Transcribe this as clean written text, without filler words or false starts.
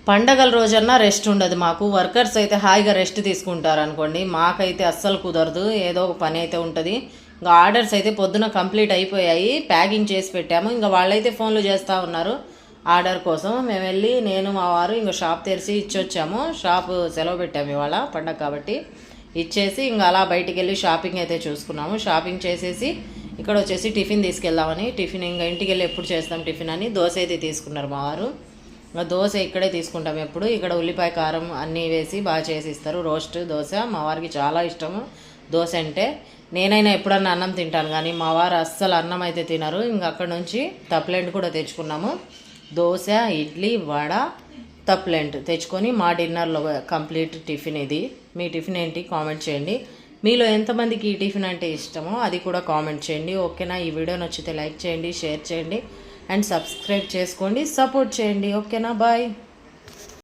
పండగల రోజన్నా రెస్ట్ ఉండదు మాకు. వర్కర్స్ అయితే హాయిగా రెస్ట్ తీసుకుంటారు అనుకోండి, మాకైతే అస్సలు కుదరదు. ఏదో ఒక పని అయితే ఉంటుంది. ఇంకా ఆర్డర్స్ అయితే పొద్దున కంప్లీట్ అయిపోయాయి, ప్యాకింగ్ చేసి పెట్టాము. ఇంకా వాళ్ళైతే ఫోన్లు చేస్తూ ఉన్నారు ఆర్డర్ కోసం. మేము వెళ్ళి నేను మా వారు ఇంకా షాప్ తెరిచి ఇచ్చొచ్చాము. షాప్ సెలవు పెట్టాము ఇవాళ పండగ కాబట్టి. ఇచ్చేసి ఇంకా అలా బయటికి వెళ్ళి షాపింగ్ అయితే చూసుకున్నాము. షాపింగ్ చేసేసి ఇక్కడ వచ్చేసి టిఫిన్ తీసుకెళ్దామని, టిఫిన్ ఇంకా ఇంటికి వెళ్ళి ఎప్పుడు చేస్తాం టిఫిన్ అని దోశ అయితే తీసుకున్నారు మా వారు. దోశ ఇక్కడే తీసుకుంటాం ఎప్పుడు. ఇక్కడ ఉల్లిపాయ కారం అన్నీ వేసి బాగా చేసి ఇస్తారు. రోస్ట్ దోశ మా వారికి చాలా ఇష్టము దోశ అంటే. నేనైనా ఎప్పుడన్నా అన్నం తింటాను కానీ మా వారు అస్సలు అన్నం అయితే తినరు. ఇంకా అక్కడ నుంచి తప్లెంట్ కూడా తెచ్చుకున్నాము. దోశ, ఇడ్లీ, వడ, తప్లెంట్ తెచ్చుకొని మా డిన్నర్లో కంప్లీట్ టిఫిన్ ఇది. మీ టిఫిన్ ఏంటి కామెంట్ చేయండి. మీలో ఎంతమందికి ఈ టిఫిన్ అంటే ఇష్టమో అది కూడా కామెంట్ చేయండి. ఓకేనా? ఈ వీడియో నచ్చితే లైక్ చేయండి, షేర్ చేయండి అండ్ సబ్స్క్రైబ్ చేసుకోండి, సపోర్ట్ చేయండి. ఓకేనా? బాయ్.